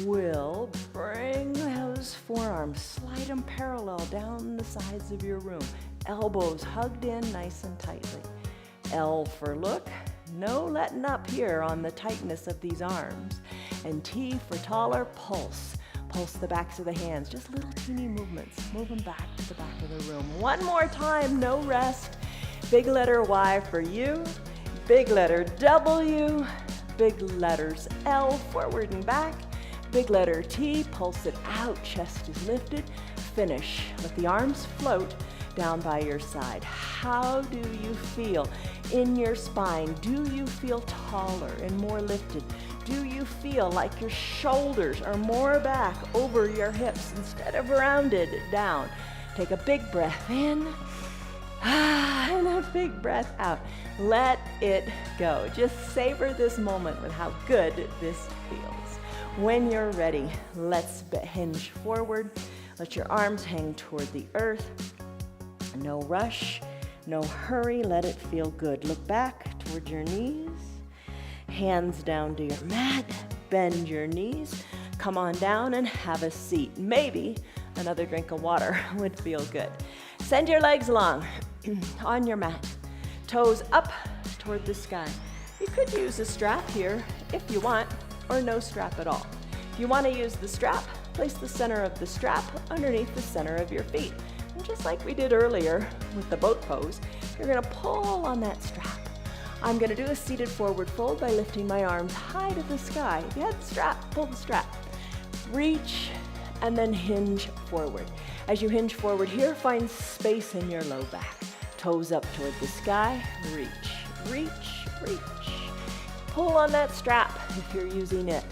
will bring those forearms, slide them parallel down the sides of your room. Elbows hugged in nice and tightly. L for look. No letting up here on the tightness of these arms. And T for taller, pulse. Pulse the backs of the hands, just little teeny movements. Move them back to the back of the room. One more time, no rest. Big letter Y for you. Big letter W. Big letters L, forward and back. Big letter T, pulse it out, chest is lifted. Finish. Let the arms float. down by your side. How do you feel in your spine? Do you feel taller and more lifted? Do you feel like your shoulders are more back over your hips instead of rounded down? Take a big breath in and a big breath out. Let it go. Just savor this moment with how good this feels. When you're ready, let's hinge forward. Let your arms hang toward the earth. No rush, no hurry. Let it feel good. Look back toward your knees. Hands down to your mat. Bend your knees. Come on down and have a seat. Maybe another drink of water would feel good. Send your legs long on your mat. Toes up toward the sky. You could use a strap here if you want, or no strap at all. If you want to use the strap, place the center of the strap underneath the center of your feet. And just like we did earlier with the boat pose, you're going to pull on that strap. I'm going to do a seated forward fold by lifting my arms high to the sky. If you had the strap, pull the strap. Reach and then hinge forward. As you hinge forward here, find space in your low back. Toes up toward the sky. Reach, reach, reach. Pull on that strap if you're using it.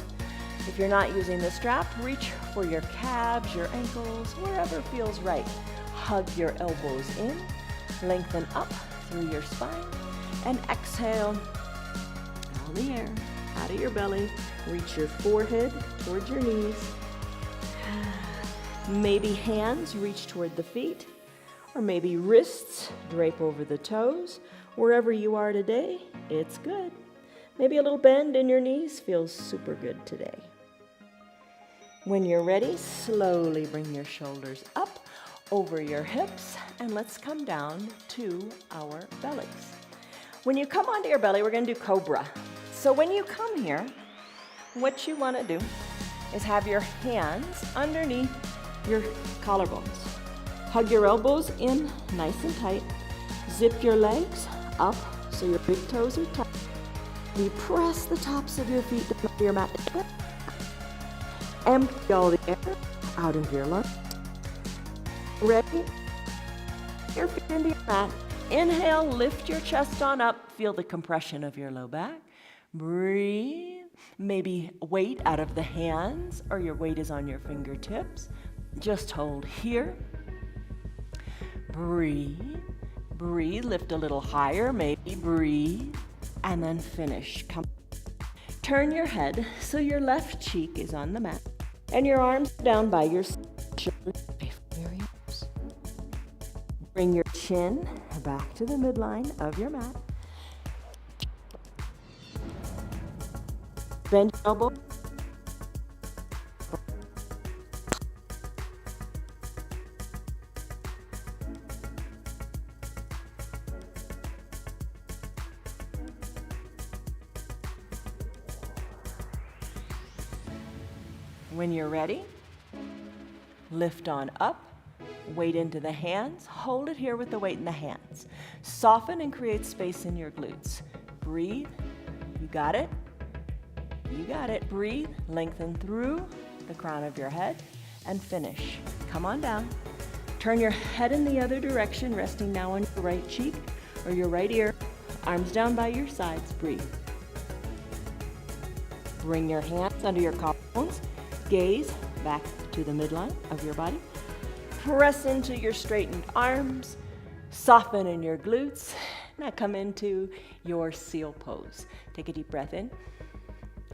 If you're not using the strap, reach for your calves, your ankles, wherever feels right. Hug your elbows in, lengthen up through your spine, and exhale all the air out of your belly. Reach your forehead towards your knees. Maybe hands reach toward the feet, or maybe wrists drape over the toes. Wherever you are today, it's good. Maybe a little bend in your knees feels super good today. When you're ready, slowly bring your shoulders up over your hips, and let's come down to our bellies. When you come onto your belly, we're going to do cobra. So when you come here, what you want to do is have your hands underneath your collarbones. Hug your elbows in nice and tight. Zip your legs up so your big toes are tight. You press the tops of your feet down to your mat. Empty all the air out of your lungs. Ready? Your feet into your mat. Inhale, lift your chest on up. Feel the compression of your low back. Breathe. Maybe weight out of the hands, or your weight is on your fingertips. Just hold here. Breathe. Breathe. Lift a little higher. Maybe breathe. And then finish. Come. Turn your head so your left cheek is on the mat. And your arms down by your shoulders. Bring your chin back to the midline of your mat. Bend your elbow. When you're ready, lift on up. Weight into the hands. Hold it here with the weight in the hands. Soften and create space in your glutes. Breathe. You got it? You got it. Breathe. Lengthen through the crown of your head and finish. Come on down. Turn your head in the other direction, resting now on your right cheek or your right ear. Arms down by your sides. Breathe. Bring your hands under your collarbones. Gaze back to the midline of your body. Press into your straightened arms, soften in your glutes. Now come into your seal pose. Take a deep breath in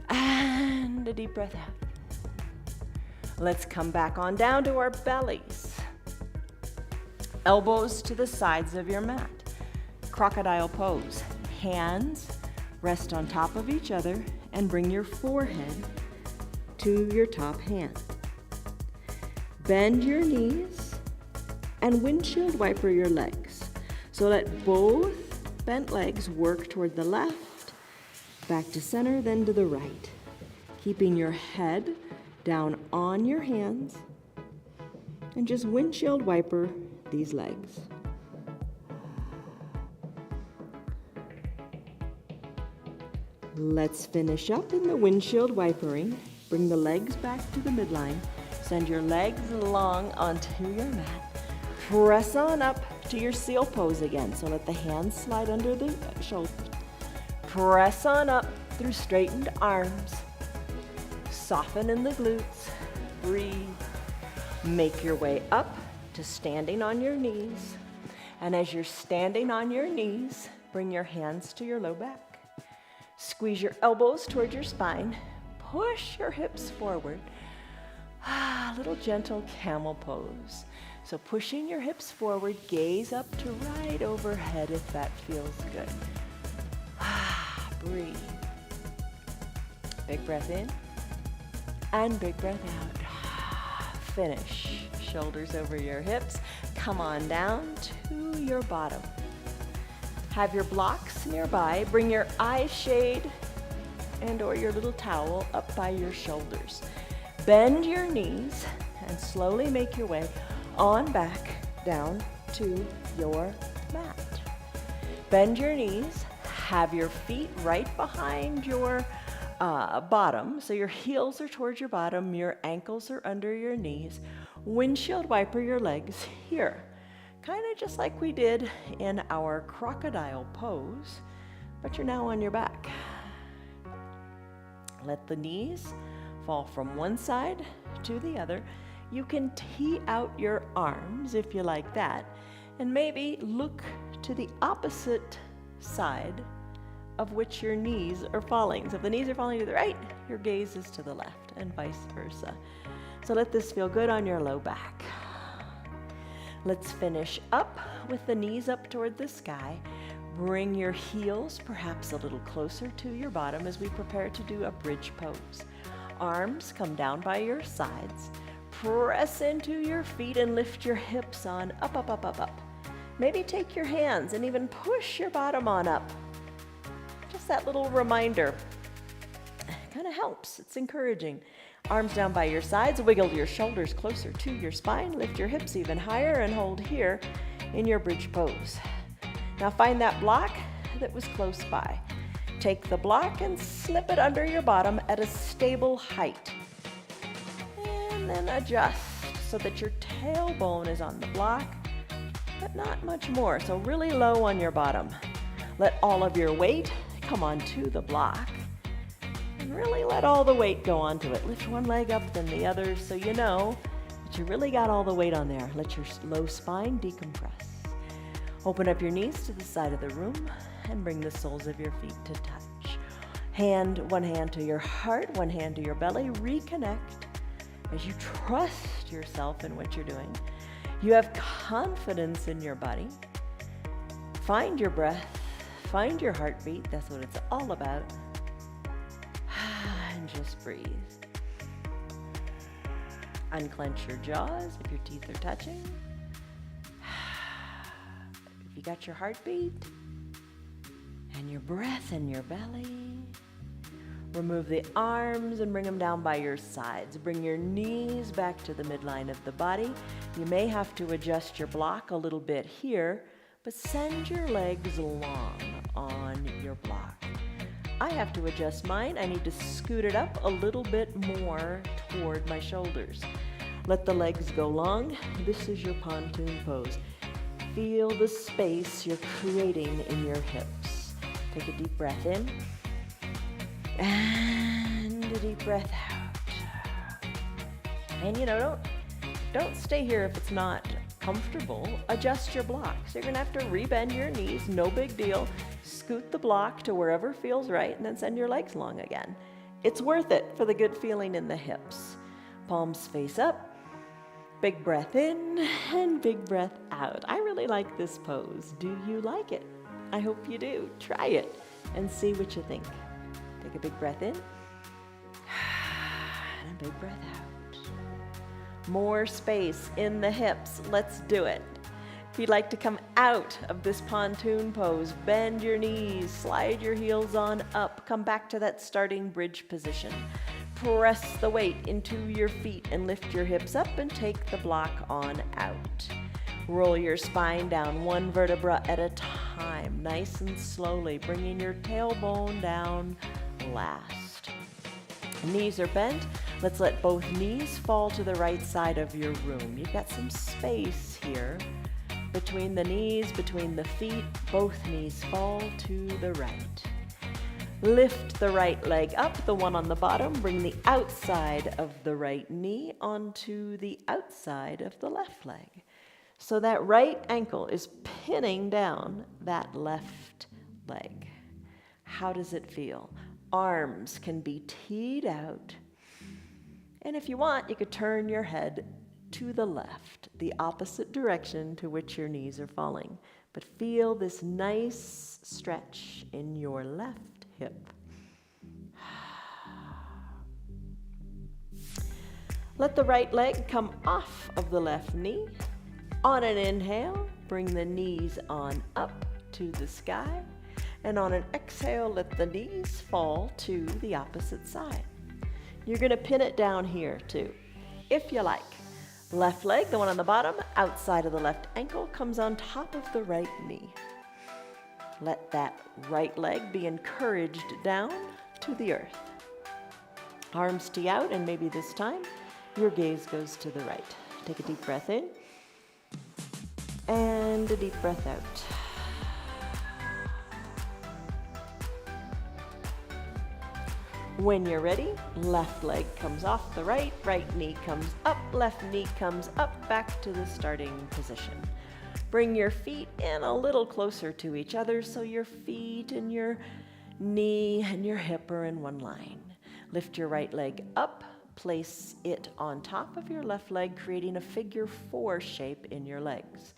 and a deep breath out. Let's come back on down to our bellies. Elbows to the sides of your mat. Crocodile pose. Hands rest on top of each other and bring your forehead to your top hand. Bend your knees and windshield wiper your legs. So let both bent legs work toward the left, back to center, then to the right. Keeping your head down on your hands and just windshield wiper these legs. Let's finish up in the windshield wipering. Bring the legs back to the midline. Send your legs long onto your mat. Press on up to your seal pose again. So let the hands slide under the shoulders. Press on up through straightened arms. Soften in the glutes. Breathe. Make your way up to standing on your knees. And as you're standing on your knees, bring your hands to your low back. Squeeze your elbows toward your spine. Push your hips forward. A little gentle camel pose. So pushing your hips forward, gaze up to right overhead if that feels good. Breathe. Big breath in and big breath out. Finish. Shoulders over your hips. Come on down to your bottom. Have your blocks nearby. Bring your eye shade and or your little towel up by your shoulders. Bend your knees and slowly make your way on back down to your mat. Bend your knees. Have your feet right behind your bottom. So your heels are towards your bottom. Your ankles are under your knees. Windshield wiper your legs here. Kind of just like we did in our crocodile pose, but you're now on your back. Let the knees fall from one side to the other. You can tee out your arms if you like that, and maybe look to the opposite side of which your knees are falling. So if the knees are falling to the right, your gaze is to the left, and vice versa. So let this feel good on your low back. Let's finish up with the knees up toward the sky. Bring your heels perhaps a little closer to your bottom as we prepare to do a bridge pose. Arms come down by your sides. Press into your feet and lift your hips on up, up, up, up, up. Maybe take your hands and even push your bottom on up. Just that little reminder kind of helps. It's encouraging. Arms down by your sides. Wiggle your shoulders closer to your spine. Lift your hips even higher and hold here in your bridge pose. Now find that block that was close by. Take the block and slip it under your bottom at a stable height. And then adjust so that your tailbone is on the block, but not much more. So really low on your bottom. Let all of your weight come onto the block. And really let all the weight go onto it. Lift one leg up, then the other, so you know that you really got all the weight on there. Let your low spine decompress. Open up your knees to the side of the room and bring the soles of your feet to touch. One hand to your heart, one hand to your belly. Reconnect as you trust yourself in what you're doing. You have confidence in your body. Find your breath, find your heartbeat. That's what it's all about. And just breathe. Unclench your jaws if your teeth are touching. If you got your heartbeat and your breath in your belly, remove the arms and bring them down by your sides. Bring your knees back to the midline of the body. You may have to adjust your block a little bit here, but send your legs long on your block. I have to adjust mine. I need to scoot it up a little bit more toward my shoulders. Let the legs go long. This is your pontoon pose. Feel the space you're creating in your hips. Take a deep breath in and a deep breath out. And don't stay here if it's not comfortable. Adjust your block. So you're gonna have to rebend your knees, no big deal. Scoot the block to wherever feels right and then send your legs long again. It's worth it for the good feeling in the hips. Palms face up. Big breath in and big breath out. I really like this pose. Do you like it? I hope you do. Try it and see what you think. Take a big breath in and a big breath out. More space in the hips. Let's do it. If you'd like to come out of this pontoon pose, bend your knees, slide your heels on up, come back to that starting bridge position. Press the weight into your feet and lift your hips up and take the block on out. Roll your spine down one vertebra at a time, nice and slowly, bringing your tailbone down last. Knees are bent. Let's let both knees fall to the right side of your room. You've got some space here. Between the knees, between the feet, both knees fall to the right. Lift the right leg up, the one on the bottom. Bring the outside of the right knee onto the outside of the left leg. So that right ankle is pinning down that left leg. How does it feel? Arms can be teed out. And if you want, you could turn your head to the left, the opposite direction to which your knees are falling. But feel this nice stretch in your left hip. Let the right leg come off of the left knee. On an inhale, bring the knees on up to the sky. And on an exhale, let the knees fall to the opposite side. You're going to pin it down here too, if you like. Left leg, the one on the bottom, outside of the left ankle, comes on top of the right knee. Let that right leg be encouraged down to the earth. Arms tee out, and maybe this time your gaze goes to the right. Take a deep breath in and a deep breath out. When you're ready, left leg comes off the right, right knee comes up, left knee comes up, back to the starting position. Bring your feet in a little closer to each other so your feet and your knee and your hip are in one line. Lift your right leg up, place it on top of your left leg, creating a figure 4 shape in your legs.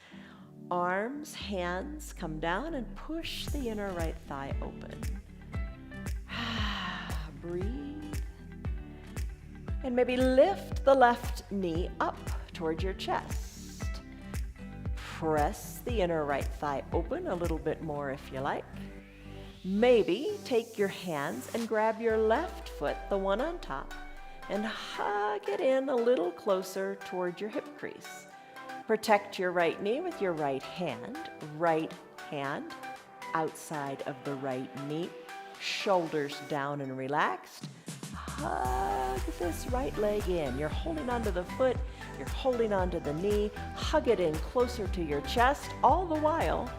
Arms, hands come down and push the inner right thigh open. Breathe. And maybe lift the left knee up towards your chest. Press the inner right thigh open a little bit more if you like. Maybe take your hands and grab your left foot, the one on top, and hug it in a little closer towards your hip crease. Protect your right knee with your right hand outside of the right knee, shoulders down and relaxed. Hug this right leg in. You're holding onto the foot, you're holding onto the knee. Hug it in closer to your chest, all the while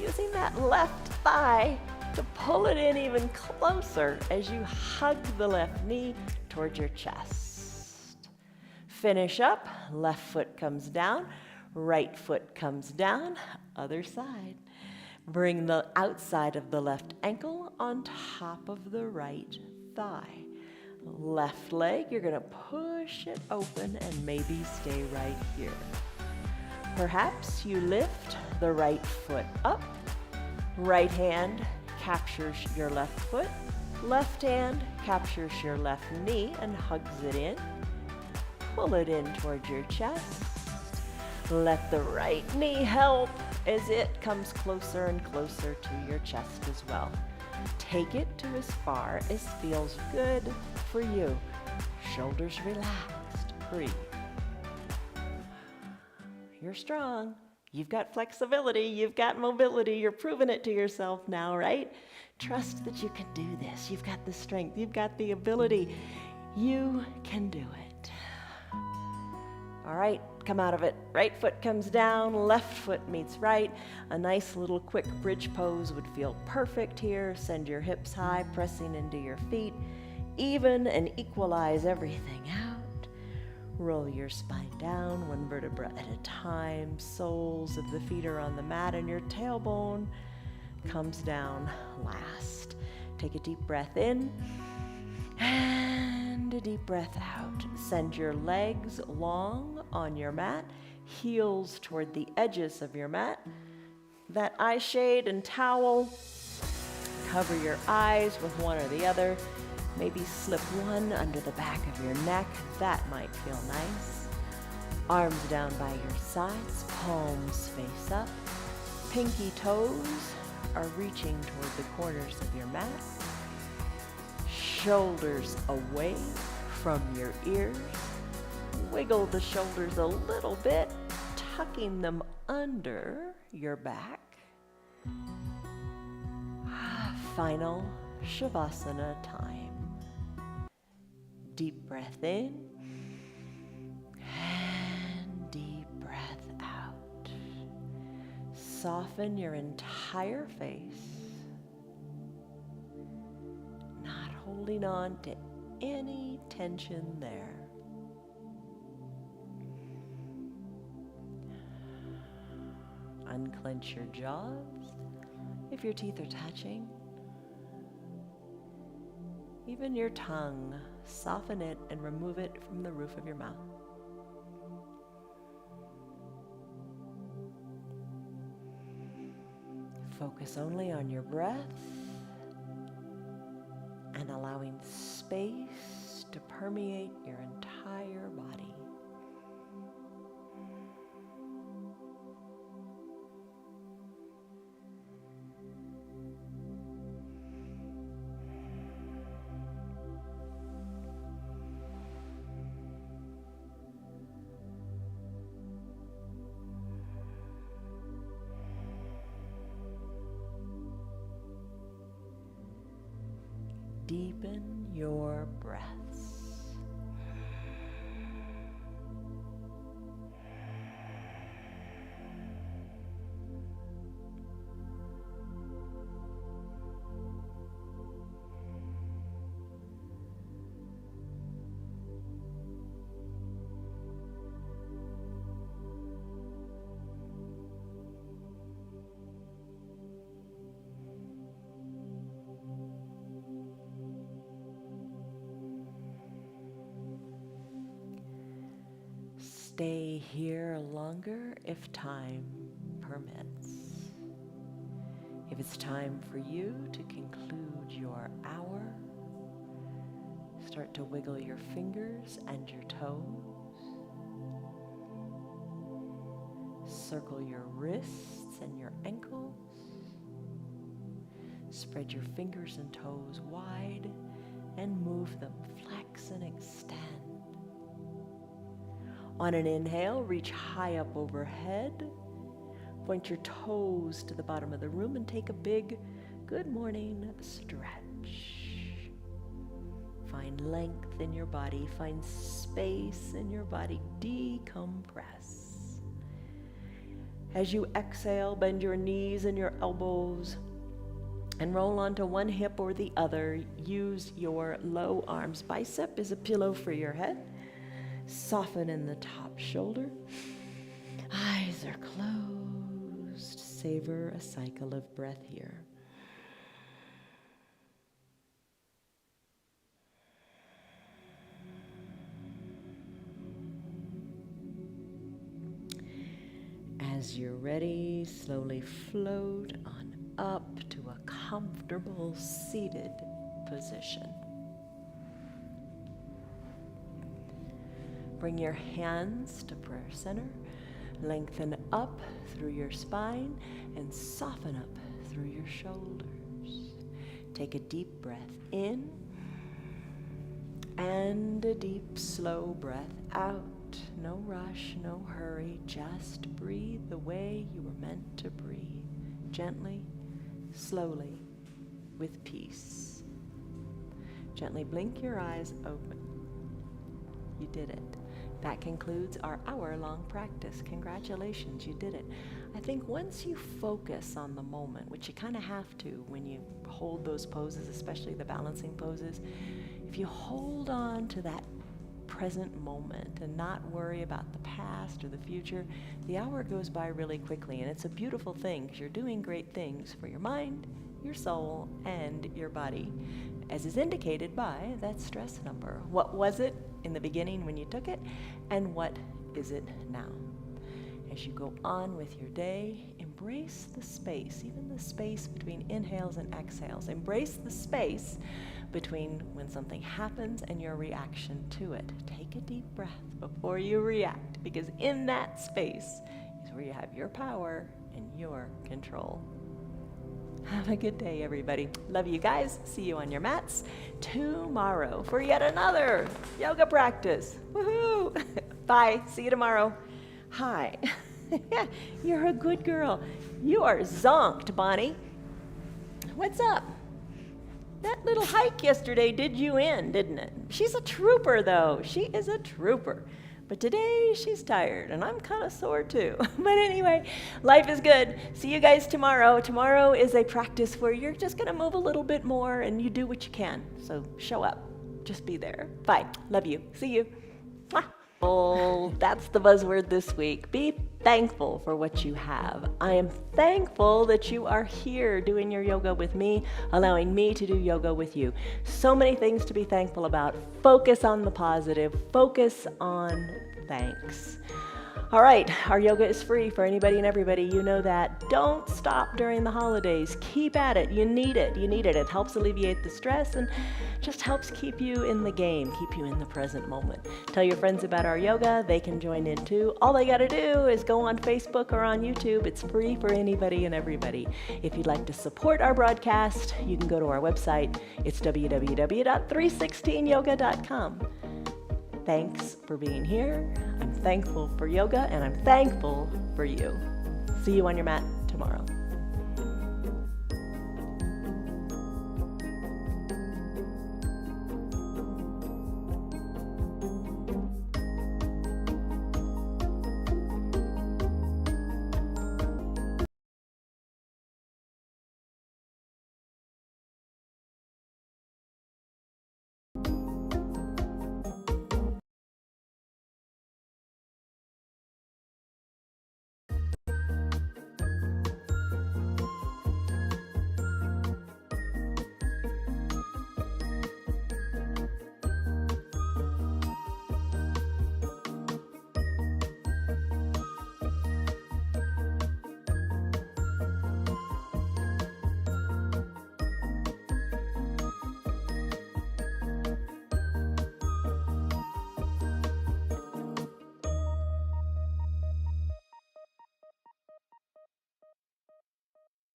using that left thigh to pull it in even closer as you hug the left knee towards your chest. Finish up, left foot comes down, right foot comes down, other side. Bring the outside of the left ankle on top of the right thigh. Left leg, you're going to push it open and maybe stay right here. Perhaps you lift the right foot up. Right hand captures your left foot. Left hand captures your left knee and hugs it in. Pull it in towards your chest. Let the right knee help as it comes closer and closer to your chest as well. Take it to as far as feels good for you. Shoulders relaxed. Breathe. You're strong. You've got flexibility. You've got mobility. You're proving it to yourself now, right? Trust that you can do this. You've got the strength. You've got the ability. You can do it. All right, come out of it. Right foot comes down, left foot meets right. A nice little quick bridge pose would feel perfect here. Send your hips high, pressing into your feet. Even and equalize everything out. Roll your spine down, one vertebra at a time. Soles of the feet are on the mat and your tailbone comes down last. Take a deep breath in. And a deep breath out. Send your legs long on your mat, heels toward the edges of your mat. That eye shade and towel, cover your eyes with one or the other. Maybe slip one under the back of your neck. That might feel nice. Arms down by your sides, palms face up. Pinky toes are reaching toward the corners of your mat. Shoulders away from your ears. Wiggle the shoulders a little bit, tucking them under your back. Final Shavasana time. Deep breath in and deep breath out. Soften your entire face, not holding on to any tension there. Unclench your jaws if your teeth are touching. Even your tongue, soften it and remove it from the roof of your mouth. Focus only on your breath and allowing space to permeate your entire body. Deepen your breaths. Stay here longer if time permits. If it's time for you to conclude your hour, start to wiggle your fingers and your toes. Circle your wrists and your ankles. Spread your fingers and toes wide and move them, flex and extend. On an inhale, reach high up overhead. Point your toes to the bottom of the room and take a big good morning stretch. Find length in your body. Find space in your body. Decompress. As you exhale, bend your knees and your elbows and roll onto one hip or the other. Use your low arms. Bicep is a pillow for your head. Soften in the top shoulder. Eyes are closed. Savor a cycle of breath here. As you're ready, slowly float on up to a comfortable seated position. Bring your hands to prayer center, lengthen up through your spine, and soften up through your shoulders. Take a deep breath in, and a deep, slow breath out. No rush, no hurry, just breathe the way you were meant to breathe. Gently, slowly, with peace. Gently blink your eyes open. You did it. That concludes our hour-long practice. Congratulations, you did it. I think once you focus on the moment, which you kind of have to when you hold those poses, especially the balancing poses, if you hold on to that present moment and not worry about the past or the future, the hour goes by really quickly, and it's a beautiful thing because you're doing great things for your mind, your soul, and your body, as is indicated by that stress number. What was it in the beginning when you took it, and what is it now? As you go on with your day, embrace the space, even the space between inhales and exhales. Embrace the space between when something happens and your reaction to it. Take a deep breath before you react, because in that space is where you have your power and your control. Have a good day, everybody. Love you guys. See you on your mats tomorrow for yet another yoga practice. Woohoo! Bye. See you tomorrow. Hi. You're a good girl. You are zonked, Bonnie. What's up? That little hike yesterday did you in, didn't it? She's a trooper, though. She is a trooper. But today she's tired and I'm kind of sore too. But anyway, life is good. See you guys tomorrow. Tomorrow is a practice where you're just going to move a little bit more and you do what you can. So show up. Just be there. Bye. Love you. See you. Mwah. Oh, that's the buzzword this week. Be thankful for what you have. I am thankful that you are here doing your yoga with me, allowing me to do yoga with you. So many things to be thankful about. Focus on the positive. Focus on thanks. All right, our yoga is free for anybody and everybody. You know that. Don't stop during the holidays. Keep at it. You need it. You need it. It helps alleviate the stress and just helps keep you in the game, keep you in the present moment. Tell your friends about our yoga. They can join in too. All they got to do is go on Facebook or on YouTube. It's free for anybody and everybody. If you'd like to support our broadcast, you can go to our website. It's www.316yoga.com. Thanks for being here. I'm thankful for yoga and I'm thankful for you. See you on your mat tomorrow.